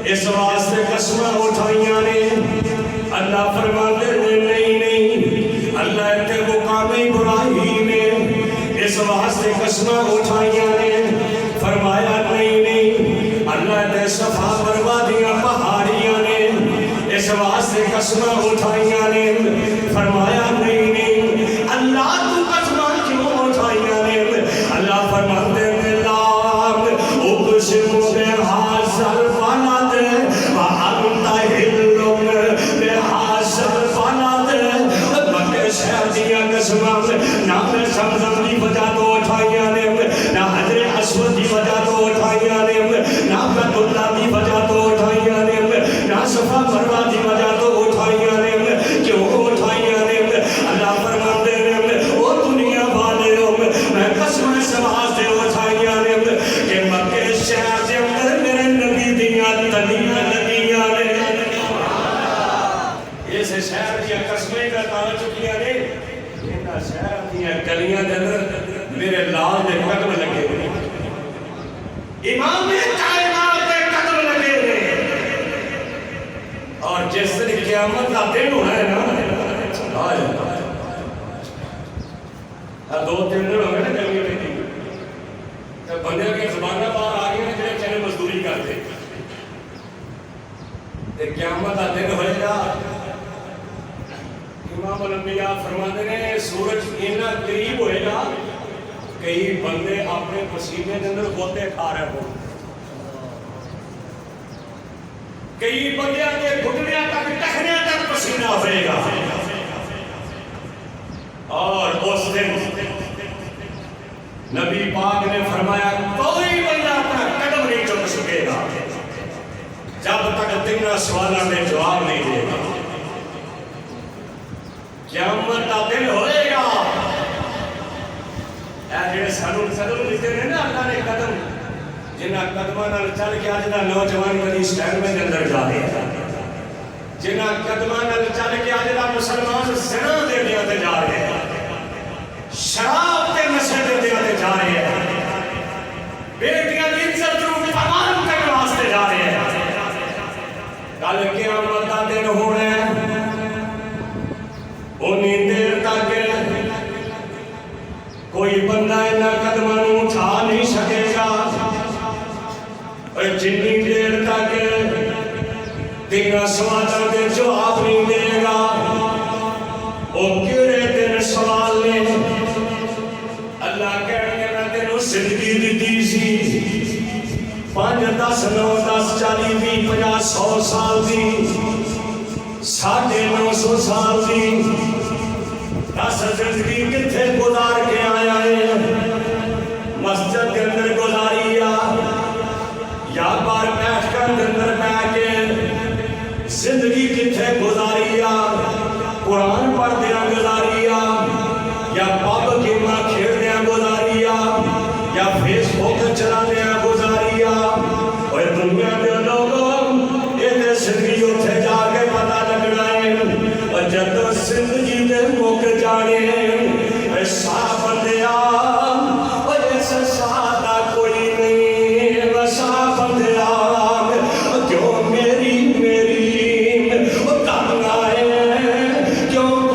اس واسطے قسم اٹھائیاں نے اللہ فرماتے نے نہیں اللہ اتھے مقام ابراہیم ہے اس واسطے قسم اٹھائیاں نے فرمایا نہیں اللہ اتھے صفا مروہ دیاں پہاڑیاں نے اس واسطے قسم اٹھائیاں نے فرمایا نہیں اللہ تو قسم کیوں اٹھائیاں نے اللہ فرماتے ہیں لام اقسم بہذا البلد وانت حل بہذا البلد مکے شہر دیاں قسماں نہ میں زمزم کی وجہ تو اٹھائیاں نے نہ حجر اسود کی وجہ تو اٹھائیاں نے نہ بیت اللہ کی وجہ تو اٹھائیاں نے نہ صفا مروہ کی وجہ تو اٹھائیاں نے کیوں اٹھائیاں نے اللہ فرماتے ہیں او دنیا والے میں قسم اس واسطے اٹھائیاں نے کہ مکے شہر کے اندر میرے نبی دیاں تلیاں لگیاں نے اس شہر کی قسمیں بتا چکیاں نے انہاں شہر کی گلیاں دے اندر میرے لال دے قدم لگے ہوئے امام کائنات دے قدم لگے ہوئے اور جس دن قیامت کا دن ہونا ہے نا دو تین دن ہو گئے نا گلیاں میں جب بندے کے زبانہ باہر آ گئے نا جنہیں چلے مزدوری کرتے قیامت کا دن ہوئے گا امام الانبیاء فرماتے ہیں سورج اتنا قریب ہوئے گا کئی بندے اپنے پسینے کے اندر گوتے کھا رہے ہوں کئی بندے کے گھٹنیاں تک ٹخنیاں تک پسینہ ہوئے گا اور اس دن نبی پاک نے فرمایا کوئی بندہ اپنا قدم نہیں چک سکے گا جب تک تین سوالوں میں جواب نہیں دے گا قیامت کا دن ہوئے گا اے جڑے سانو دیتے ہیں نا اللہ نے قدم جنہاں قدماں نال چل کے اج دا نوجوان کدی اسٹینڈ میں اندر جا رہے ہیں جنہاں قدماں نال چل کے اج دا مسلمان زنا دے دیاں تے جا رہے ہیں شراب تے نشے دے دیاں تے جا رہے ہیں بیٹیاں دی عزت نو پامان کرنے واسطے جا رہے ہیں کل قیامت دا دن ہونا ہے اونی دیر تک کوئی بندہ انہاں قدماں نوں اٹھا نہیں سکے گا اور جنی دیر تک تین سوالوں کے جواب نہیں دے گا وہ کیڑے دن سوال نے اللہ کہنے میں تینوں زندگی دیتی سی 5 10 9 10 40 20 50 100 سال دی 950 سال دی 10 زندگی کتھے گزار کے آیا ہے مسجد کے اندر گزاری یا بار بیٹھ کر اندر بیٹھ کے زندگی کتھے گزاری قرآن پڑھ دیا گزاری یا پب گیماں کھیل دیا گزاری یا فیس بک چلا دیا گزاری اور دنیا کے لوگوں یہ زندگی اتنے جا کے پتا لگنا ہے اور جب زندگی دے مک جانے سا بندیا اور اس سادہ کوئی نہیں وسا بندیا کیوں میری تنگ آئے کیوں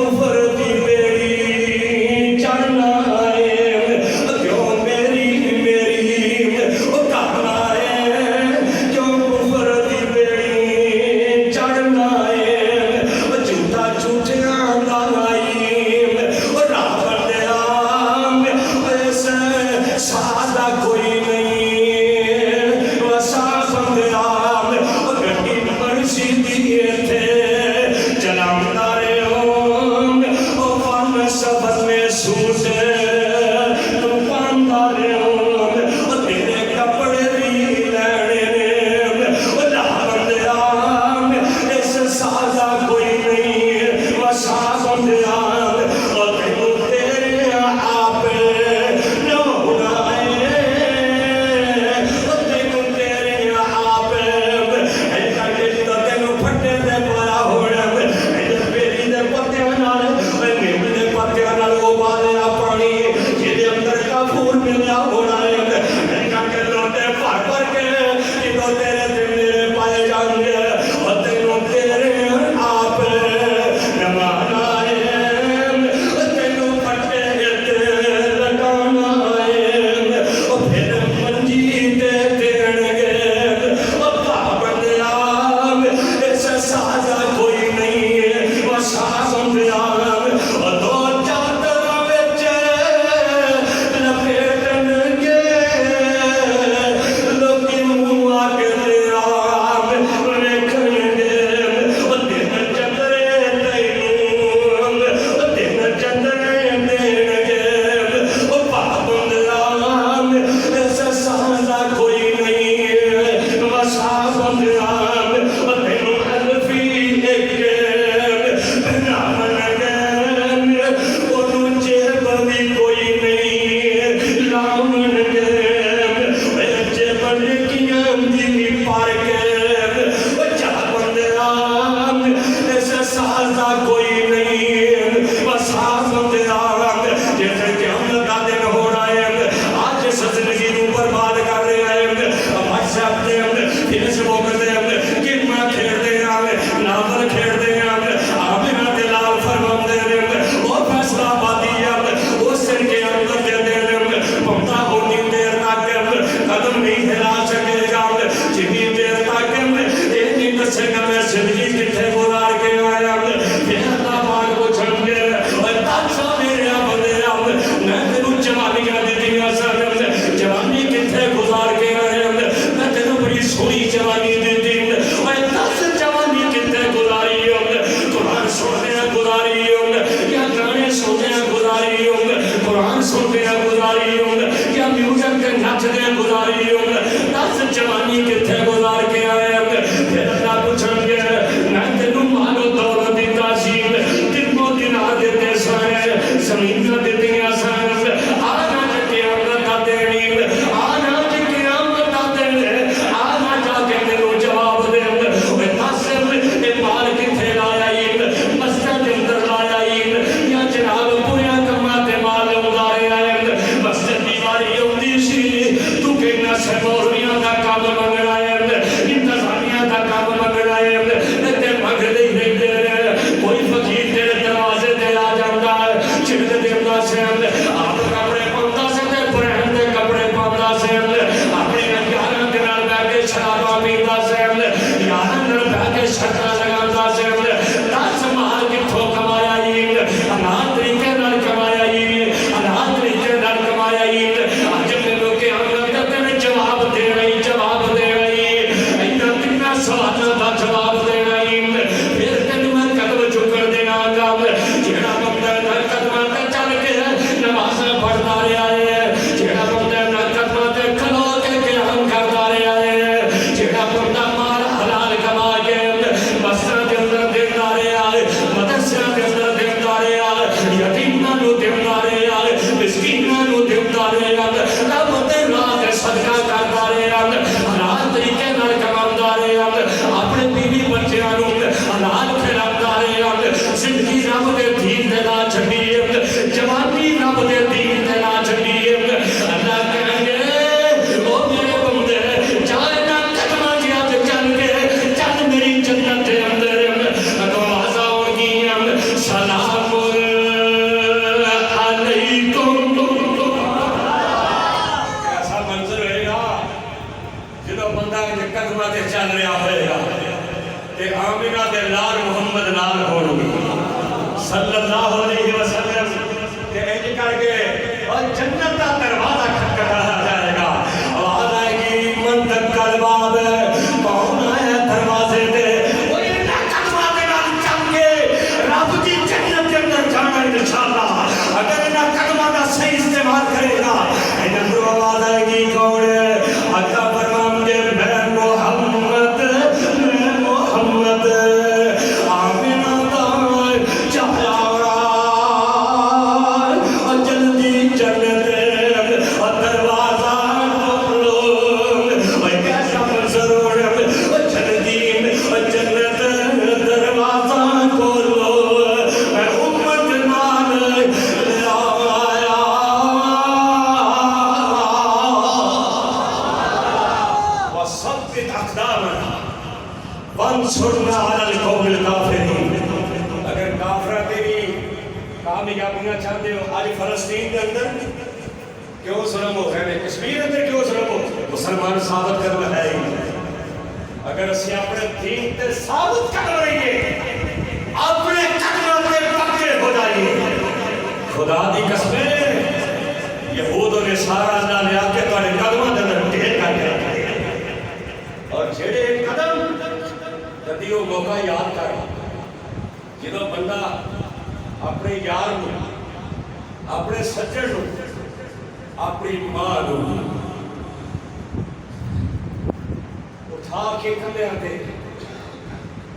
کھا کے کندے آتے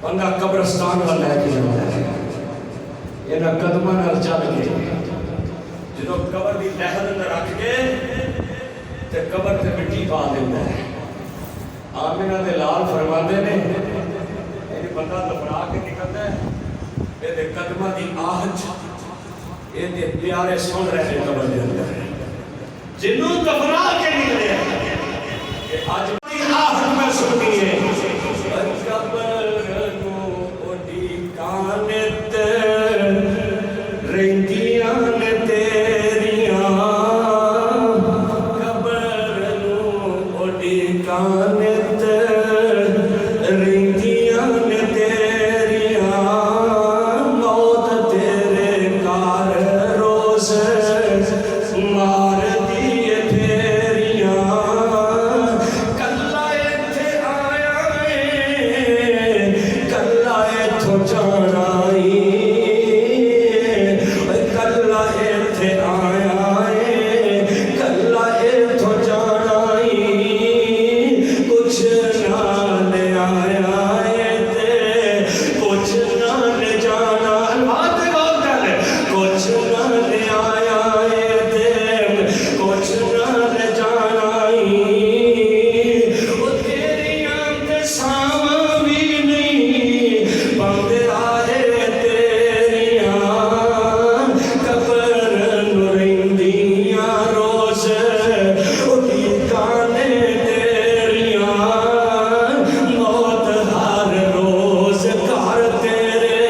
بندہ قبرستان والا لے کے جاتا ہے یہ قدمہ نال چل کے جدو قبر دی لہر اندر رکھ کے تے قبر تے مٹی پا دیتا ہے آمینہ دے لال فرماندے نے یہ بندہ دفنا کے نکلتا ہے یہ قدمہ دی آہت یہ پیارے سن رہے ہیں قبر دے اندر جنوں دفنا کے نکلے ہیں کہ آج دی آہت میں سنی ہے قبر نو اڈی کانت رہندیاں نے تیریاں قبر نو اڈی کانت رہندیاں نے تیریاں موت تیرے کار روز مار دیے پھیریاں کلا ایتھے آیا ہے کلا ایتھوں جانا کلا ایتھے آیا ہے کلا ایتھوں جانا کچھ نال آیا ہے تے کچھ نال جانا بات بہت ہے کچھ نال آیا ہے تے کچھ نال جانا وہ تیری آنکھ ساواں بھی نہیں بند آئے تیریاں قبر نو رہندیاں روز اڈی کانے تیریاں موت ہر روز گھر تیرے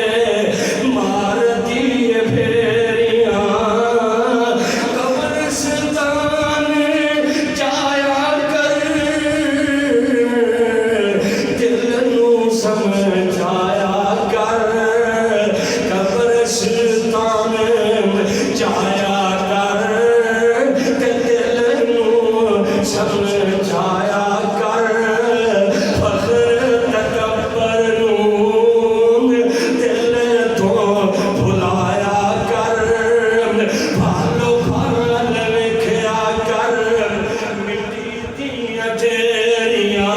مار دیے پھیریاں قبرستان جایا کر دل نو سمجھایا کر قبرستان جایا کر دل نو سمجھایا کر فخر تکبر نو دل تو بھلایا کر بھالو بھال لکھیا کر مٹی دیاں ڈھیریاں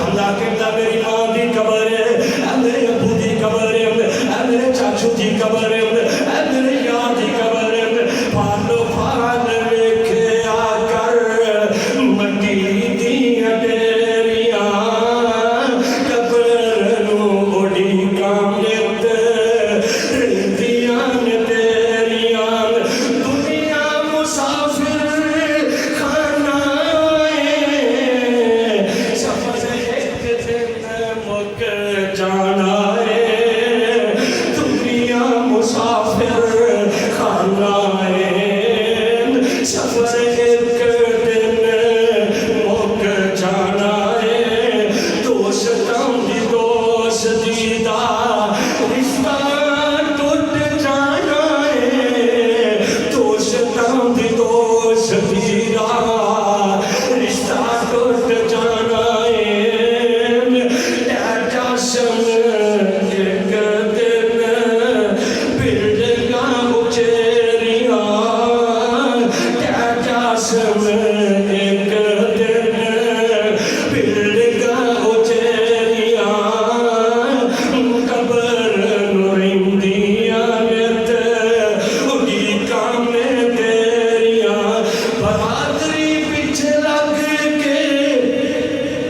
اللہ کہتا میری ماں دی قبر ہے اے میرے ابو دی قبر ہے اے میرے چاچو دی قبر ہے اے میرے یار دی قبر ہے بھالو بھال لکھیا کر مٹی دیاں ڈھیریاں قبر نو اڈی کانت رہندیاں نے تیریاں دنیا مسافر خانہ ہے سفر ایک دن مک جانا ہے دنیا مسافر خانہ ہے سفر ایک دن مک جانا ہے دوستاں دی دوستی دا رشتہ ٹوٹ جانا ہے دوستاں دی دوستی دا رشتہ ٹوٹ جانا ہے ڈیٹا سن ایک دن بلڈنگاں اچیریاں ڈیٹا سن ایک دن بلڈنگاں اچیریاں قبر نو رہندیاں نت اڈی کانے تیریاں برادری پیچھے لگ کے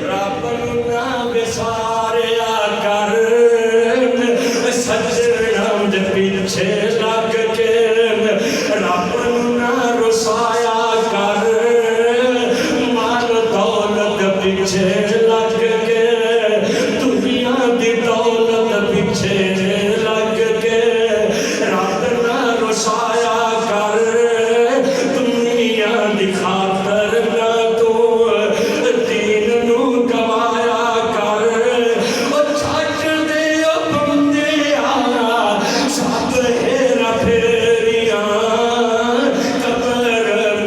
رب نو نہ وساریا کر سجنا دے پیچھے لگ کے رب نو نہ رسایا کر مال دولت پیچھے لگ کے دنیا دی دولت پیچھے لگ کے رب نہ رسایا کر دنیا دی خاطر نہ تو دین نو گوایا کر او چھٹ دے او بندے آ سب ہیرا پھیریاں قبر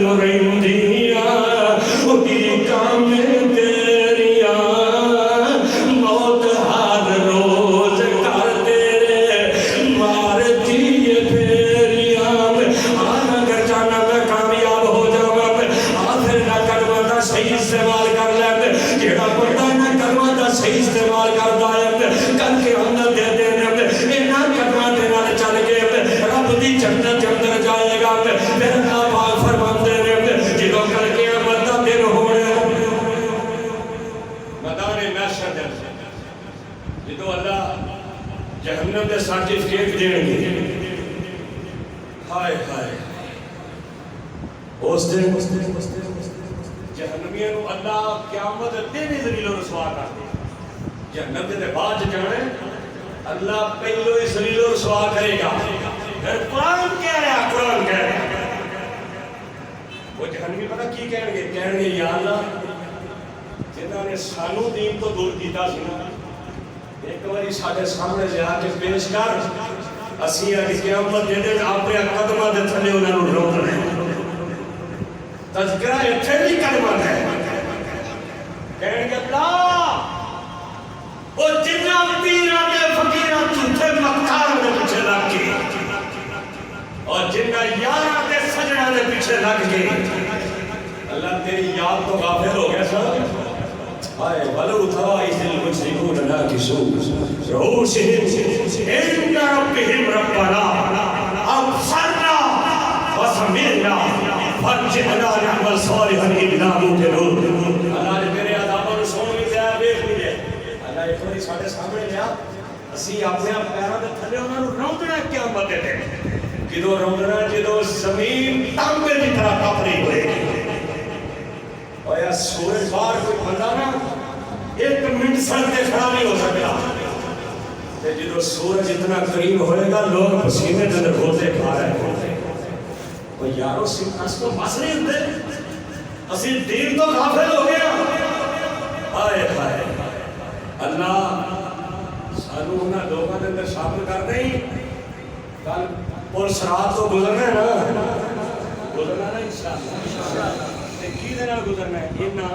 نو رہندیاں اڈی کانے تیریاں موت ہر روز گھر تیرے مار دیے پھیریاں آنا کر جانا میں کامیاب ہو جاواں آخر نہ کرواں دا صحیح استعمال کر لیں جیڑا بڑا صحیح استعمال کرتا ہے کر کے اندر دے دے اینا قدمہ دینا چل کے رب دی جنت کے اندر جائے گا پھر اللہ پاک فرماتے ہیں جدوں کر کے قیامت دا دن ہونے میدان محشر جدوں اللہ جہنم دے سرٹیفکیٹ دین گے ہائے ہائے اس دن جہنمیوں کو اللہ قیامت دے بھی ذلیل و رسوا کر دے جہنم دے بعد جانے اللہ پہلو ہی ذلیل و رسوا کرے گا پھر قرآن کہہ رہا ہے وہ جہنمی پتہ کی کہیں گے یا اللہ جنہوں نے سانو دین تو دور کیتا سی ایک باری ساڈے سامنے لے آ کے پیش کر اسی اگے قیامت دے دن اپنے قدماں دے تھلے انہاں نوں روکنا ہے تذکرہ اتنے بھی کلمہ ہے کہیں گے اللہ وہ جنہ پیرہ کے فقیرہ جھوٹے مکار دے پیچھے لگ گئے اور جنہ یارہ کے سجنہ دے پیچھے لگ گئے اللہ تیری یاد تو غافل ہو گیا سر آئے ولو ترى إذ المجرمون ناكسوا رؤوسهم عند ربهم ربنا أبصرنا وسمعنا فارجعنا نعمل صالحا إنا موقنون اللہ نے میرے عذابوں کو سن بھی دیا دیکھ بھی دیا اللہ ایک بار ساڈے سامنے لیا اسی اپنے پیروں دے تھلے انہاں نوں روندنا قیامت دے دن کدوں روندنا جدوں زمین تانبے دی طرح کپ رہی ہوئے اور یا سورج باہر کوئی بندہ نا ایک منٹ سر کے کھڑا نہیں ہو سکتا جدو سورج اتنا قریب ہوئے گا لوگ پسینے دے اندر ہوتے کھا رہے ہوتے اور یارو اس کو بس نہیں ہوتے اسی دین تو غافل ہو گیا آئے ہائے اللہ سانو انہاں لوگوں کے اندر شامل کر دیں کل اور صراط تو گزرنا ہے نا انشاءاللہ کی دنال گزرنا ہے اینا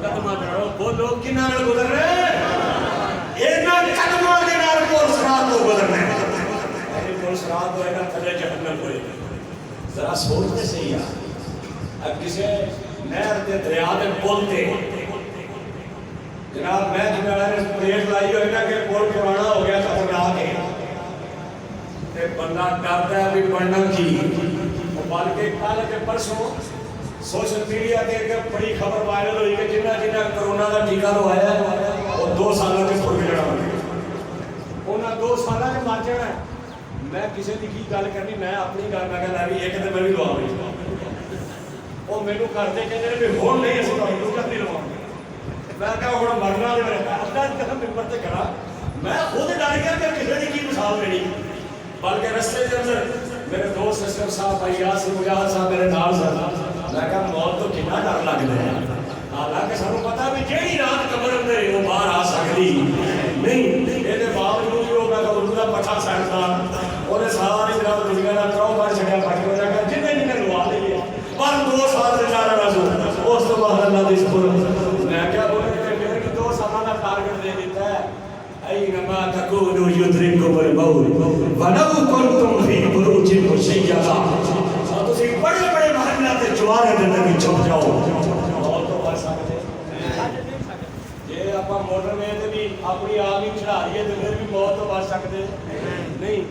قدمہ دنال بولو کنال گزرنا ہے اینا قدمہ دنال پور سرات تو گزرنا ہے پور سرات ہوئے گا تھلے جہنم ہوئے گا ذرا سوچنے سے ہی اب کسے نہر دے دریا دے بولتے جناب میں جنہاں نے پریش لائی ہوئے گا کہ پور پرانا ہو گیا خطرناک ہے تے بندہ ڈرتا ہے بھی پڑھنا کی بلکہ کل کے پرسوں سوشل میڈیا کے بڑی خبر وائرل ہوئی کہ جنہ کرونا کا ٹیکہ لوایا ہے وہ 2 سالوں کے چھوڑ کے جڑا ہوگا انہاں 2 سالوں کے مار جانا ہے میں کسی کی گل کرنی میں اپنی گل میں کہنا بھی ایک دن میں بھی لوا گئی وہ مینوں کرتے کہتے ہیں بھی ہون نہیں اسی طرح دوجا نہیں لواؤں گے میں کہا ہوں مرنا دے میرے اللہ کی قسم ممبر تے کھڑا میں خود ڈر گیا کہ کسی کی مثال دینی بلکہ رستے کے اندر میرے دوست اسلم صاحب بھائی یاسر مجاہد صاحب میرے نال سن میں کہا موت تو کتنا ڈر لگتا ہے حالانکہ سانوں پتا بھی جہی رات قبر اندر وہ باہر آ سکتی نہیں یہ باوجود بھی وہ میں اردو کا پٹھا سائنسدان انہیں ساری رات دنیا کا کرو بار چھڑیا پٹ کے جا کر جنہیں لوا لیے پر 2 سال سے جا رہا سو اس تو بعد اللہ دی سپر میں کیا بولے کہ میرے کو 2 سال کا ٹارگٹ دے دیتا ہے اینما تکونوا یدرککم الموت ولو کنتم فی بروج مشیدہ تسی بڑے بڑے محلہ تے چوارے دے اندر چھپ جاؤ اور تو بچ سکتے یہ اپا موٹر میں تے بھی اپنی آگ ہی چڑھا رہی ہے تے پھر بھی موت تو بچ سکتے نہیں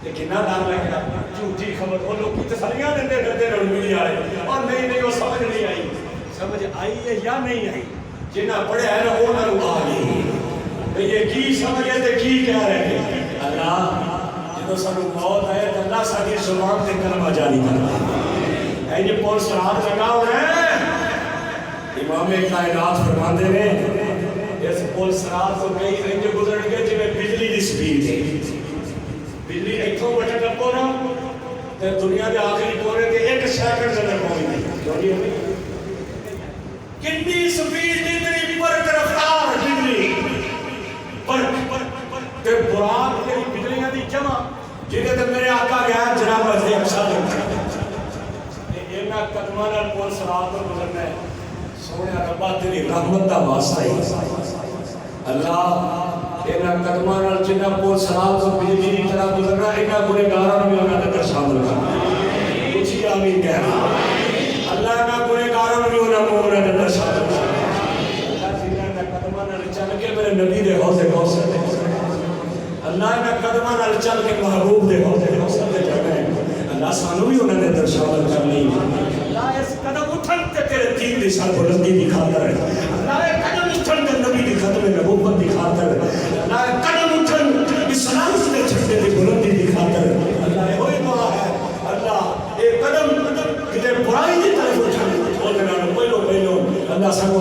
تے کتنا ڈر لگا جھوٹی خبر وہ لوگ کی تسلیاں دیندے پھرتے رڑوی والے اور نہیں وہ سمجھ نہیں آئی سمجھ آئی ہے یا نہیں آئی جنہ پڑھیا ہے نا انہاں نوں آ گئی یہ کی سمجھے تے کی کہہ رہے ہیں اللہ جدوں سانوں موت آئے تے اللہ ساری زبان تے کلمہ جاری کرے اے یہ پور سرات لگا ہوا ہے امام کائنات فرماندے نے اس پور سرات تو کئی انج گزر گئے جویں بجلی دی سپیڈ ہے بجلی ایتھوں بٹن لپو نا تے دنیا دے آخری کونے تے 1 سیکنڈ دے اندر پہنچ گئی کتنی سپیڈ دی تیری پر رفتار بجلی تے براق تیری بجلیاں دی جمع جنہیں تے میرے آقا گیا جناب عزیز اکشا دیکھا اینا قدمہ نال پور سرات پر گزرنا ہے سونے ربا تیری رحمت دا واسطہ ہی اللہ اینا قدمہ نال جنہ پور سرات پر بجلی دی طرح گزرنا اینا گنہگاراں میں انہاں دے شامل کرنا کچھ آمین کہنا اللہ اینا گنہگاراں میں انہاں مومناں دے شامل کرنا اللہ جنہاں قدمہ نال چل کے قدماں نال چل کے محبوب دے مقصد تے جانا ہے اللہ سانو بھی انہاں دے اندر شامل کرنی اللہ اس قدم اٹھن تے تیرے دین دی سربلندی دی خاطر اللہ قدم اٹھن تے نبی دی ختم نبوت دی خاطر اللہ قدم اٹھن اسلام دے جھنڈے دی بلندی دی خاطر اللہ وہی دعا ہے اللہ اے قدم کتے برائی دی طرف اٹھن او دے نال پہلو اللہ سانو